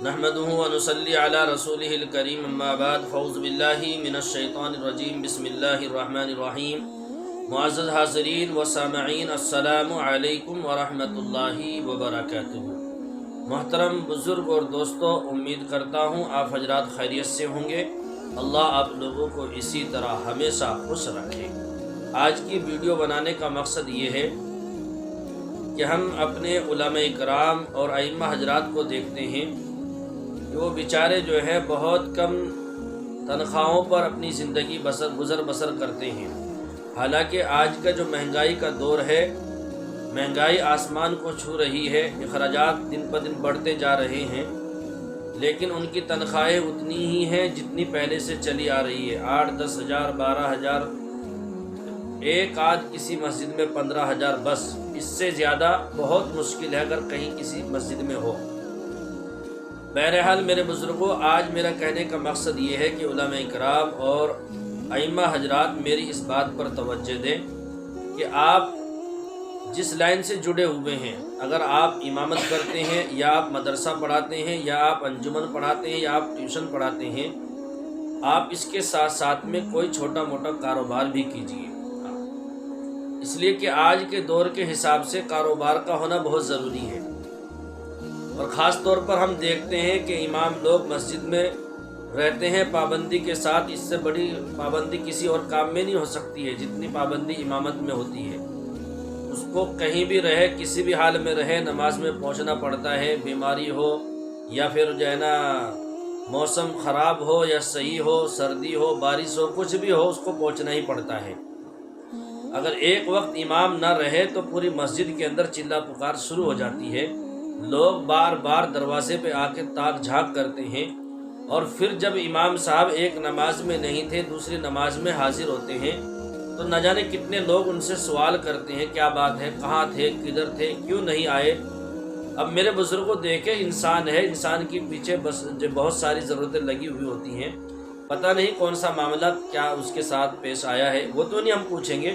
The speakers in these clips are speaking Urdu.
نحمده ونصلي على رسوله الكريم اما بعد فاعوذ باللہ من الشیطان الرجیم بسم اللہ الرحمن الرحیم معزز حاضرین و سامعین السلام علیکم ورحمۃ اللہ وبرکاتہ۔ محترم بزرگ اور دوستو، امید کرتا ہوں آپ حضرات خیریت سے ہوں گے۔ اللہ آپ لوگوں کو اسی طرح ہمیشہ خوش رکھے۔ آج کی ویڈیو بنانے کا مقصد یہ ہے کہ ہم اپنے علماء کرام اور ائمہ حضرات کو دیکھتے ہیں کہ وہ بیچارے جو ہے بہت کم تنخواہوں پر اپنی زندگی گزر بسر کرتے ہیں۔ حالانکہ آج کا جو مہنگائی کا دور ہے، مہنگائی آسمان کو چھو رہی ہے، اخراجات دن پہ دن بڑھتے جا رہے ہیں، لیکن ان کی تنخواہیں اتنی ہی ہیں جتنی پہلے سے چلی آ رہی ہے، 8-10 ہزار 12 ہزار، ایک آدھ کسی مسجد میں 15 ہزار، بس اس سے زیادہ بہت مشکل ہے اگر کہیں کسی مسجد میں ہو۔ بہرحال میرے بزرگوں، آج میرا کہنے کا مقصد یہ ہے کہ علماء کرام اور ائمہ حضرات میری اس بات پر توجہ دیں کہ آپ جس لائن سے جڑے ہوئے ہیں، اگر آپ امامت کرتے ہیں یا آپ مدرسہ پڑھاتے ہیں یا آپ انجمن پڑھاتے ہیں یا آپ ٹیوشن پڑھاتے ہیں، آپ اس کے ساتھ ساتھ میں کوئی چھوٹا موٹا کاروبار بھی کیجیے، اس لیے کہ آج کے دور کے حساب سے کاروبار کا ہونا بہت ضروری ہے۔ اور خاص طور پر ہم دیکھتے ہیں کہ امام لوگ مسجد میں رہتے ہیں پابندی کے ساتھ، اس سے بڑی پابندی کسی اور کام میں نہیں ہو سکتی ہے جتنی پابندی امامت میں ہوتی ہے۔ اس کو کہیں بھی رہے، کسی بھی حال میں رہے، نماز میں پہنچنا پڑتا ہے، بیماری ہو یا پھر جو ہے نا موسم خراب ہو یا صحیح ہو، سردی ہو بارش ہو، کچھ بھی ہو، اس کو پہنچنا ہی پڑتا ہے۔ اگر ایک وقت امام نہ رہے تو پوری مسجد کے اندر چلا پکار شروع ہو جاتی ہے، لوگ بار بار دروازے پہ آ کے تاک جھانک کرتے ہیں، اور پھر جب امام صاحب ایک نماز میں نہیں تھے دوسری نماز میں حاضر ہوتے ہیں تو نہ جانے کتنے لوگ ان سے سوال کرتے ہیں کیا بات ہے، کہاں تھے، کدھر تھے، کیوں نہیں آئے۔ اب میرے بزرگوں دیکھیں، انسان ہے، انسان کے پیچھے بس بہت ساری ضرورتیں لگی ہوئی ہوتی ہیں، پتہ نہیں کون سا معاملہ کیا اس کے ساتھ پیش آیا ہے، وہ تو نہیں ہم پوچھیں گے،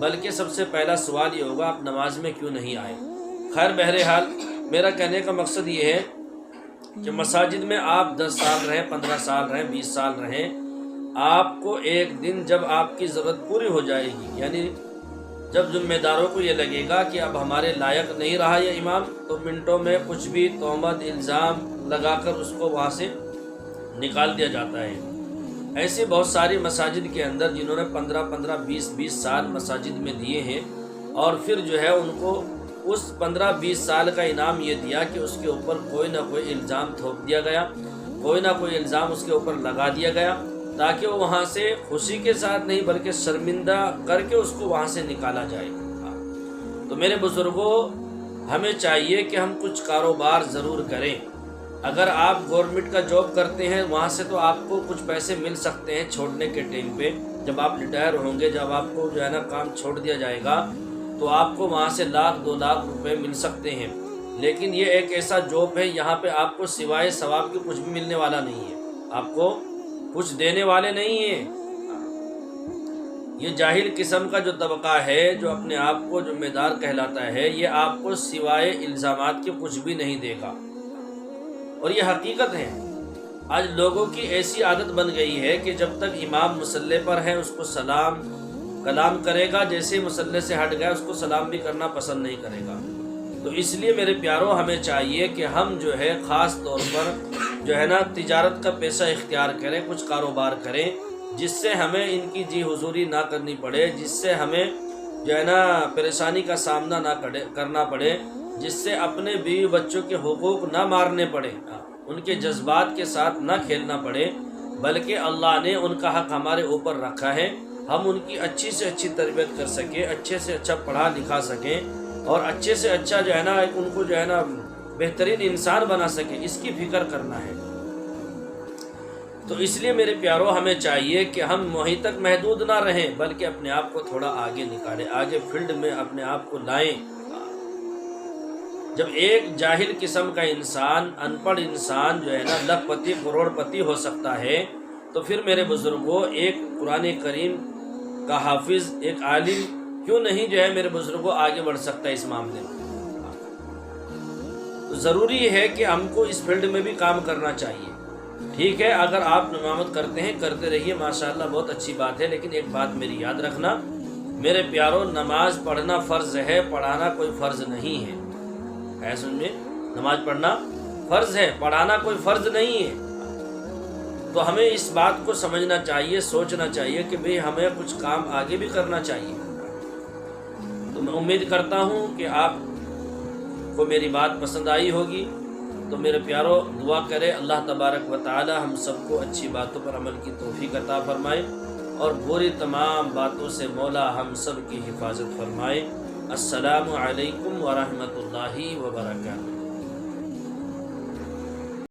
بلکہ سب سے پہلا سوال یہ ہوگا آپ نماز میں کیوں نہیں آئے۔ خیر بہرحال میرا کہنے کا مقصد یہ ہے کہ مساجد میں آپ 10 سال رہیں، 15 سال رہیں، 20 سال رہیں، آپ کو ایک دن جب آپ کی ضرورت پوری ہو جائے گی، یعنی جب ذمہ داروں کو یہ لگے گا کہ اب ہمارے لائق نہیں رہا یہ امام، تو منٹوں میں کچھ بھی تہمت الزام لگا کر اس کو وہاں سے نکال دیا جاتا ہے۔ ایسی بہت ساری مساجد کے اندر جنہوں نے 15 20 سال مساجد میں دیے ہیں، اور پھر جو ہے ان کو اس 15-20 سال کا انعام یہ دیا کہ اس کے اوپر کوئی نہ کوئی الزام تھوپ دیا گیا، کوئی نہ کوئی الزام اس کے اوپر لگا دیا گیا، تاکہ وہ وہاں سے خوشی کے ساتھ نہیں بلکہ شرمندہ کر کے اس کو وہاں سے نکالا جائے۔ تو میرے بزرگوں، ہمیں چاہیے کہ ہم کچھ کاروبار ضرور کریں۔ اگر آپ گورنمنٹ کا جاب کرتے ہیں وہاں سے تو آپ کو کچھ پیسے مل سکتے ہیں چھوڑنے کے ٹائم پہ، جب آپ ریٹائر ہوں گے، جب آپ کو جو ہے نا کام چھوڑ دیا جائے گا تو آپ کو وہاں سے 1-2 لاکھ روپے مل سکتے ہیں، لیکن یہ ایک ایسا جاب ہے یہاں پہ آپ کو سوائے ثواب کے کچھ بھی ملنے والا نہیں ہے، آپ کو کچھ دینے والے نہیں ہیں۔ یہ جاہل قسم کا جو طبقہ ہے جو اپنے آپ کو ذمہ دار کہلاتا ہے، یہ آپ کو سوائے الزامات کے کچھ بھی نہیں دے گا، اور یہ حقیقت ہے۔ آج لوگوں کی ایسی عادت بن گئی ہے کہ جب تک امام مصلی پر ہے اس کو سلام کلام کرے گا، جیسے مصلی سے ہٹ گیا اس کو سلام بھی کرنا پسند نہیں کرے گا۔ تو اس لیے میرے پیاروں، ہمیں چاہیے کہ ہم جو ہے خاص طور پر جو ہے نا تجارت کا پیشہ اختیار کریں، کچھ کاروبار کریں جس سے ہمیں ان کی جی حضوری نہ کرنی پڑے، جس سے ہمیں جو ہے نا پریشانی کا سامنا نہ کرنا پڑے، جس سے اپنے بیوی بچوں کے حقوق نہ مارنے پڑے، ان کے جذبات کے ساتھ نہ کھیلنا پڑے، بلکہ اللہ نے ان کا حق ہمارے اوپر رکھا ہے، ہم ان کی اچھی سے اچھی تربیت کر سکیں، اچھے سے اچھا پڑھا لکھا سکیں، اور اچھے سے اچھا جو ہے نا ان کو جو ہے نا بہترین انسان بنا سکیں، اس کی فکر کرنا ہے۔ تو اس لیے میرے پیاروں، ہمیں چاہیے کہ ہم وہیں تک محدود نہ رہیں بلکہ اپنے آپ کو تھوڑا آگے نکالیں، آگے فیلڈ میں اپنے آپ کو لائیں۔ جب ایک جاہل قسم کا انسان، ان پڑھ انسان جو ہے نا لاکھ پتی کروڑ پتی ہو سکتا ہے، تو پھر میرے بزرگوں ایک قرآن کریم کا حافظ، ایک عالم کیوں نہیں جو ہے میرے بزرگوں آگے بڑھ سکتا ہے اس معاملے میں۔ تو ضروری ہے کہ ہم کو اس فیلڈ میں بھی کام کرنا چاہیے۔ ٹھیک ہے، اگر آپ امامت کرتے ہیں کرتے رہیے، ماشاءاللہ بہت اچھی بات ہے، لیکن ایک بات میری یاد رکھنا میرے پیاروں، نماز پڑھنا فرض ہے، پڑھانا کوئی فرض نہیں ہے۔ ہے سن میں، نماز پڑھنا فرض ہے، پڑھانا کوئی فرض نہیں ہے۔ تو ہمیں اس بات کو سمجھنا چاہیے، سوچنا چاہیے کہ بھئی ہمیں کچھ کام آگے بھی کرنا چاہیے۔ تو میں امید کرتا ہوں کہ آپ کو میری بات پسند آئی ہوگی۔ تو میرے پیاروں، دعا کرے اللہ تبارک و تعالی ہم سب کو اچھی باتوں پر عمل کی توفیق عطا فرمائے، اور بری تمام باتوں سے مولا ہم سب کی حفاظت فرمائے۔ السلام علیکم ورحمۃ اللہ وبرکاتہ۔